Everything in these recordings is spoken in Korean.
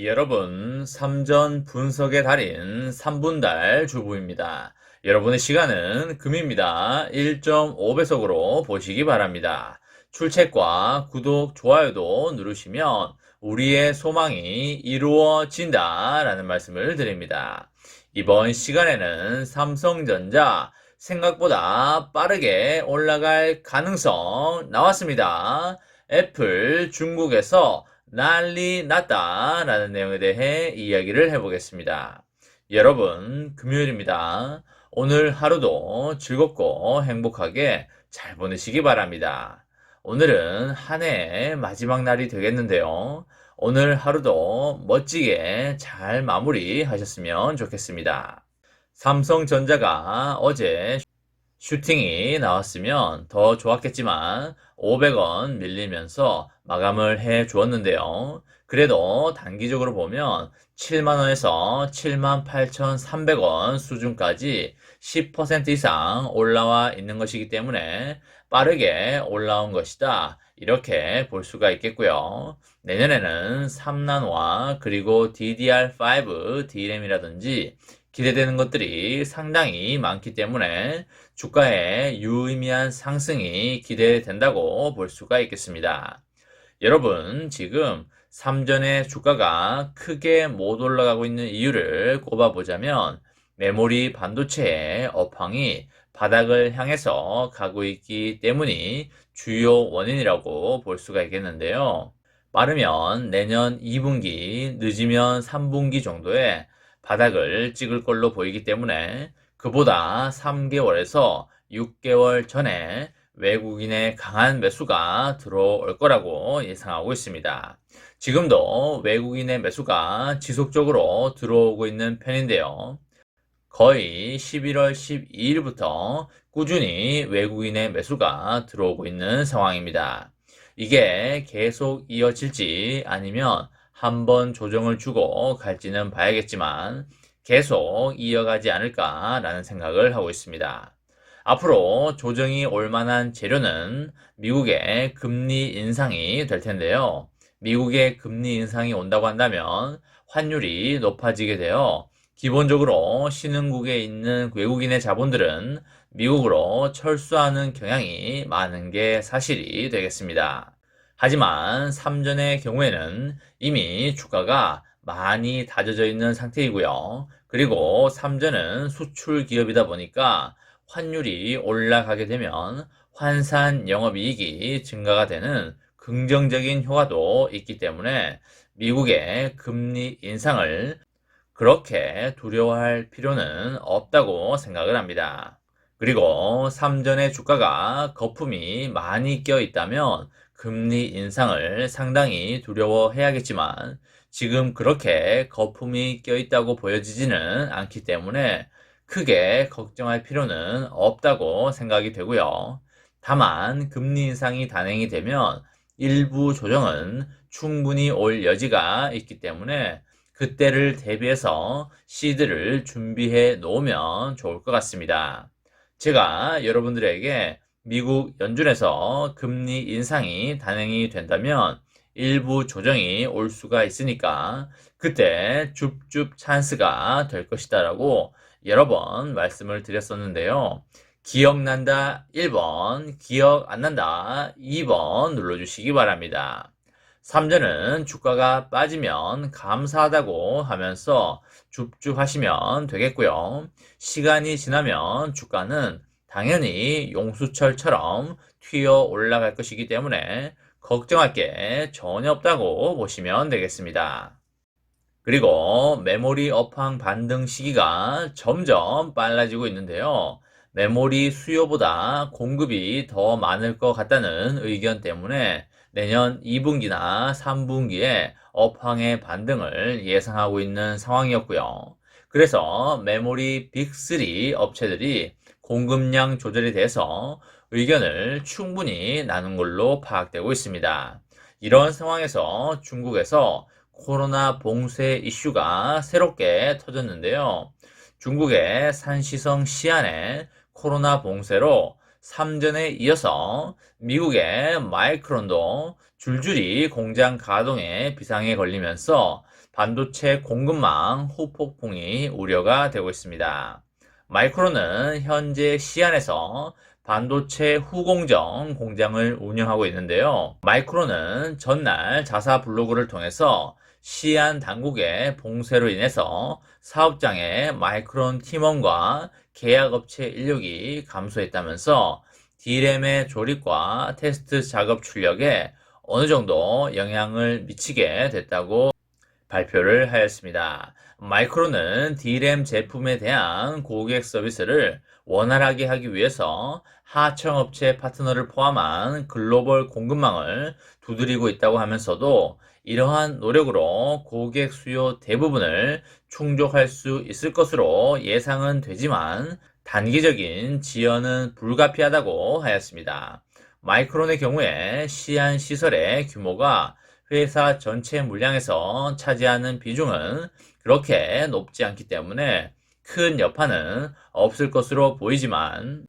여러분, 삼전 분석의 달인 3분달 주부입니다. 여러분의 시간은 금입니다. 1.5배속으로 보시기 바랍니다. 출첵과 구독, 좋아요도 누르시면 우리의 소망이 이루어진다 라는 말씀을 드립니다. 이번 시간에는 삼성전자 생각보다 빠르게 올라갈 가능성 나왔습니다. 애플 중국에서 난리 났다 라는 내용에 대해 이야기를 해보겠습니다. 여러분, 금요일입니다. 오늘 하루도 즐겁고 행복하게 잘 보내시기 바랍니다. 오늘은 한 해의 마지막 날이 되겠는데요. 오늘 하루도 멋지게 잘 마무리하셨으면 좋겠습니다. 삼성전자가 어제 슈팅이 나왔으면 더 좋았겠지만 500원 밀리면서 마감을 해 주었는데요. 그래도 단기적으로 보면 7만원에서 78,300원 수준까지 10% 이상 올라와 있는 것이기 때문에 빠르게 올라온 것이다. 이렇게 볼 수가 있겠고요. 내년에는 3나노와 그리고 DDR5 DRAM이라든지 기대되는 것들이 상당히 많기 때문에 주가에 유의미한 상승이 기대된다고 볼 수가 있겠습니다. 여러분, 지금 삼전의 주가가 크게 못 올라가고 있는 이유를 꼽아보자면 메모리 반도체의 업황이 바닥을 향해서 가고 있기 때문이 주요 원인이라고 볼 수가 있겠는데요. 빠르면 내년 2분기, 늦으면 3분기 정도에 바닥을 찍을 걸로 보이기 때문에 그보다 3개월에서 6개월 전에 외국인의 강한 매수가 들어올 거라고 예상하고 있습니다. 지금도 외국인의 매수가 지속적으로 들어오고 있는 편인데요. 거의 11월 12일부터 꾸준히 외국인의 매수가 들어오고 있는 상황입니다. 이게 계속 이어질지 아니면 한번 조정을 주고 갈지는 봐야겠지만 계속 이어가지 않을까라는 생각을 하고 있습니다. 앞으로 조정이 올 만한 재료는 미국의 금리 인상이 될 텐데요. 미국의 금리 인상이 온다고 한다면 환율이 높아지게 되어 기본적으로 신흥국에 있는 외국인의 자본들은 미국으로 철수하는 경향이 많은 게 사실이 되겠습니다. 하지만 삼전의 경우에는 이미 주가가 많이 다져져 있는 상태이고요. 그리고 삼전은 수출 기업이다 보니까 환율이 올라가게 되면 환산 영업이익이 증가가 되는 긍정적인 효과도 있기 때문에 미국의 금리 인상을 그렇게 두려워할 필요는 없다고 생각을 합니다. 그리고 삼전의 주가가 거품이 많이 껴 있다면 금리 인상을 상당히 두려워해야겠지만 지금 그렇게 거품이 껴 있다고 보여지지는 않기 때문에 크게 걱정할 필요는 없다고 생각이 되고요. 다만 금리 인상이 단행이 되면 일부 조정은 충분히 올 여지가 있기 때문에 그때를 대비해서 시드를 준비해 놓으면 좋을 것 같습니다. 제가 여러분들에게 미국 연준에서 금리 인상이 단행이 된다면 일부 조정이 올 수가 있으니까 그때 줍줍 찬스가 될 것이다 라고 여러 번 말씀을 드렸었는데요. 기억난다 1번, 기억 안 난다 2번 눌러주시기 바랍니다. 삼전은 주가가 빠지면 감사하다고 하면서 줍줍 하시면 되겠고요. 시간이 지나면 주가는 당연히 용수철처럼 튀어 올라갈 것이기 때문에 걱정할 게 전혀 없다고 보시면 되겠습니다. 그리고 메모리 업황 반등 시기가 점점 빨라지고 있는데요. 메모리 수요보다 공급이 더 많을 것 같다는 의견 때문에 내년 2분기나 3분기에 업황의 반등을 예상하고 있는 상황이었고요. 그래서 메모리 빅3 업체들이 공급량 조절에 대해서 의견을 충분히 나눈 걸로 파악되고 있습니다. 이런 상황에서 중국에서 코로나 봉쇄 이슈가 새롭게 터졌는데요. 중국의 산시성 시안에 코로나 봉쇄로 삼전에 이어서 미국의 마이크론도 줄줄이 공장 가동에 비상에 걸리면서 반도체 공급망 후폭풍이 우려가 되고 있습니다. 마이크론은 현재 시안에서 반도체 후공정 공장을 운영하고 있는데요. 마이크론은 전날 자사 블로그를 통해서 시안 당국의 봉쇄로 인해서 사업장의 마이크론 팀원과 계약업체 인력이 감소했다면서 D램의 조립과 테스트 작업 출력에 어느 정도 영향을 미치게 됐다고 발표를 하였습니다. 마이크론은 D램 제품에 대한 고객 서비스를 원활하게 하기 위해서 하청업체 파트너를 포함한 글로벌 공급망을 두드리고 있다고 하면서도 이러한 노력으로 고객 수요 대부분을 충족할 수 있을 것으로 예상은 되지만 단기적인 지연은 불가피하다고 하였습니다. 마이크론의 경우에 시안 시설의 규모가 회사 전체 물량에서 차지하는 비중은 그렇게 높지 않기 때문에 큰 여파는 없을 것으로 보이지만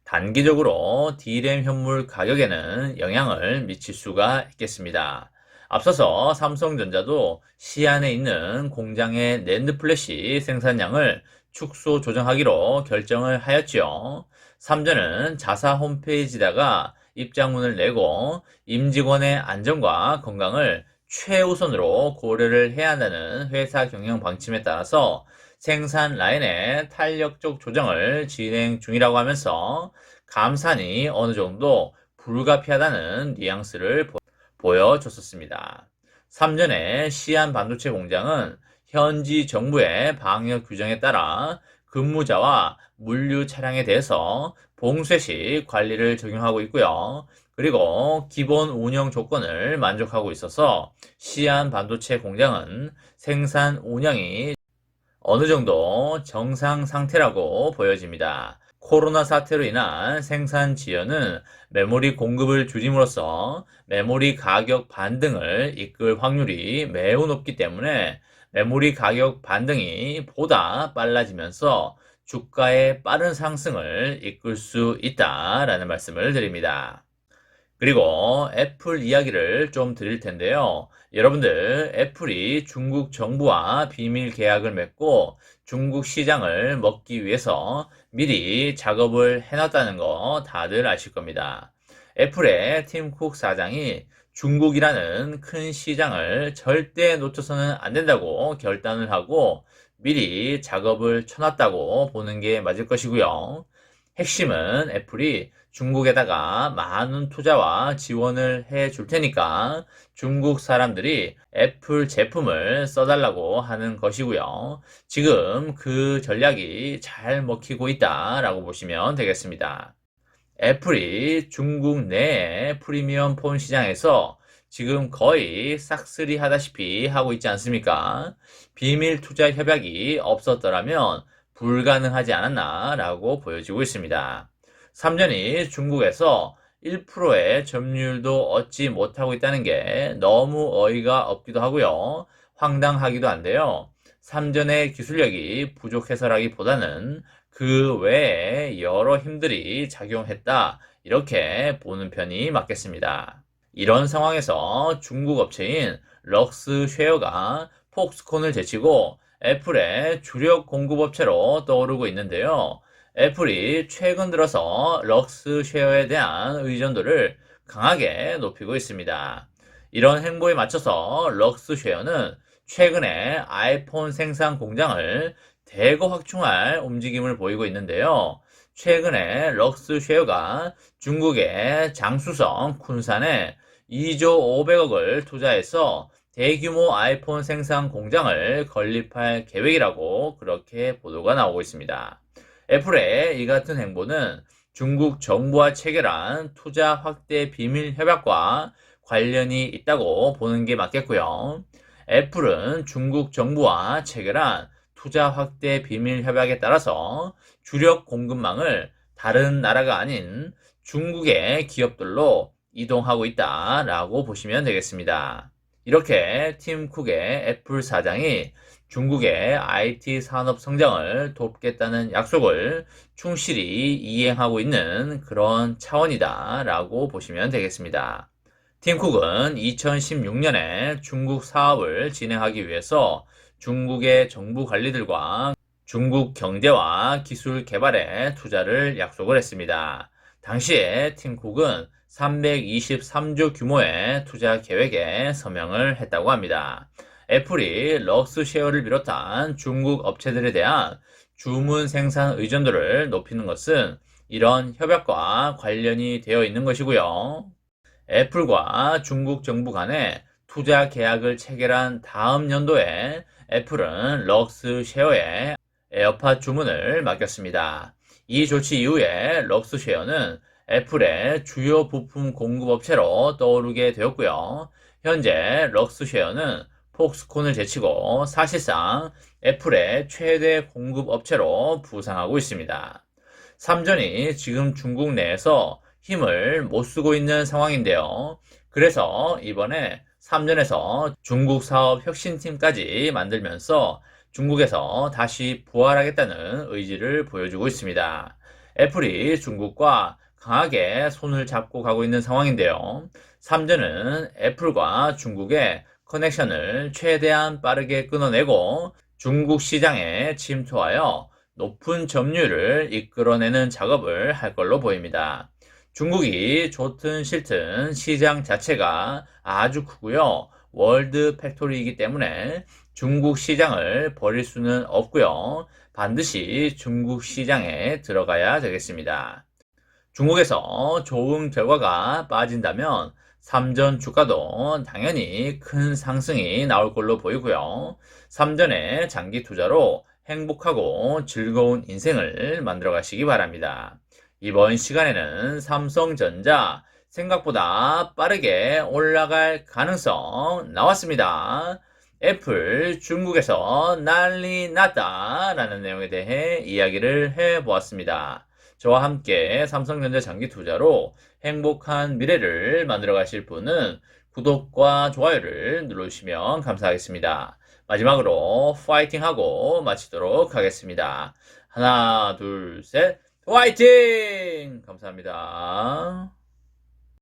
단기적으로 D램 현물 가격에는 영향을 미칠 수가 있겠습니다. 앞서서 삼성전자도 시안에 있는 공장의 낸드 플래시 생산량을 축소 조정하기로 결정을 하였지요. 삼전은 자사 홈페이지다가 입장문을 내고 임직원의 안전과 건강을 최우선으로 고려를 해야 한다는 회사 경영 방침에 따라서 생산 라인의 탄력적 조정을 진행 중이라고 하면서 감산이 어느 정도 불가피하다는 뉘앙스를 보여줬었습니다. 삼전의 시안 반도체 공장은 현지 정부의 방역 규정에 따라 근무자와 물류 차량에 대해서 봉쇄 시 관리를 적용하고 있고요. 그리고 기본 운영 조건을 만족하고 있어서 시안 반도체 공장은 생산 운영이 어느 정도 정상 상태라고 보여집니다. 코로나 사태로 인한 생산 지연은 메모리 공급을 줄임으로써 메모리 가격 반등을 이끌 확률이 매우 높기 때문에 메모리 가격 반등이 보다 빨라지면서 주가의 빠른 상승을 이끌 수 있다라는 말씀을 드립니다. 그리고 애플 이야기를 좀 드릴 텐데요. 여러분들, 애플이 중국 정부와 비밀 계약을 맺고 중국 시장을 먹기 위해서 미리 작업을 해놨다는 거 다들 아실 겁니다. 애플의 팀 쿡 사장이 중국이라는 큰 시장을 절대 놓쳐서는 안 된다고 결단을 하고 미리 작업을 쳐놨다고 보는 게 맞을 것이고요. 핵심은 애플이 중국에다가 많은 투자와 지원을 해줄 테니까 중국 사람들이 애플 제품을 써달라고 하는 것이고요. 지금 그 전략이 잘 먹히고 있다라고 보시면 되겠습니다. 애플이 중국 내의 프리미엄 폰 시장에서 지금 거의 싹쓸이 하다시피 하고 있지 않습니까? 비밀 투자 협약이 없었더라면 불가능하지 않았나 라고 보여지고 있습니다. 삼전이 중국에서 1%의 점유율도 얻지 못하고 있다는 게 너무 어이가 없기도 하고요. 황당하기도 한데요. 삼전의 기술력이 부족해서라기보다는 그 외에 여러 힘들이 작용했다. 이렇게 보는 편이 맞겠습니다. 이런 상황에서 중국 업체인 럭스쉐어가 폭스콘을 제치고 애플의 주력 공급업체로 떠오르고 있는데요. 애플이 최근 들어서 럭스쉐어에 대한 의존도를 강하게 높이고 있습니다. 이런 행보에 맞춰서 럭스쉐어는 최근에 아이폰 생산 공장을 대거 확충할 움직임을 보이고 있는데요. 최근에 럭스쉐어가 중국의 장쑤성 쿤산에 2조 500억을 투자해서 대규모 아이폰 생산 공장을 건립할 계획이라고 그렇게 보도가 나오고 있습니다. 애플의 이 같은 행보는 중국 정부와 체결한 투자 확대 비밀 협약과 관련이 있다고 보는 게 맞겠고요. 애플은 중국 정부와 체결한 투자 확대 비밀 협약에 따라서 주력 공급망을 다른 나라가 아닌 중국의 기업들로 이동하고 있다라고 보시면 되겠습니다. 이렇게 팀 쿡의 애플 사장이 중국의 IT 산업 성장을 돕겠다는 약속을 충실히 이행하고 있는 그런 차원이다라고 보시면 되겠습니다. 팀 쿡은 2016년에 중국 사업을 진행하기 위해서 중국의 정부 관리들과 중국 경제와 기술 개발에 투자를 약속을 했습니다. 당시에 팀 쿡은 323조 규모의 투자 계획에 서명을 했다고 합니다. 애플이 럭스쉐어를 비롯한 중국 업체들에 대한 주문 생산 의존도를 높이는 것은 이런 협약과 관련이 되어 있는 것이고요. 애플과 중국 정부 간에 투자 계약을 체결한 다음 연도에 애플은 럭스쉐어에 에어팟 주문을 맡겼습니다. 이 조치 이후에 럭스쉐어는 애플의 주요 부품 공급업체로 떠오르게 되었고요. 현재 럭스쉐어는 폭스콘을 제치고 사실상 애플의 최대 공급업체로 부상하고 있습니다. 삼전이 지금 중국 내에서 힘을 못 쓰고 있는 상황인데요. 그래서 이번에 삼전에서 중국 사업 혁신팀까지 만들면서 중국에서 다시 부활하겠다는 의지를 보여주고 있습니다. 애플이 중국과 강하게 손을 잡고 가고 있는 상황인데요. 삼전은 애플과 중국의 커넥션을 최대한 빠르게 끊어내고 중국 시장에 침투하여 높은 점유율을 이끌어내는 작업을 할 걸로 보입니다. 중국이 좋든 싫든 시장 자체가 아주 크고요. 월드 팩토리이기 때문에 중국 시장을 버릴 수는 없고요. 반드시 중국 시장에 들어가야 되겠습니다. 중국에서 좋은 결과가 빠진다면 삼전 주가도 당연히 큰 상승이 나올 걸로 보이고요. 삼전의 장기 투자로 행복하고 즐거운 인생을 만들어 가시기 바랍니다. 이번 시간에는 삼성전자 생각보다 빠르게 올라갈 가능성 나왔습니다. 애플 중국에서 난리 났다 라는 내용에 대해 이야기를 해보았습니다. 저와 함께 삼성전자 장기 투자로 행복한 미래를 만들어 가실 분은 구독과 좋아요를 눌러주시면 감사하겠습니다. 마지막으로 파이팅하고 마치도록 하겠습니다. 하나, 둘, 셋, 화이팅! 감사합니다.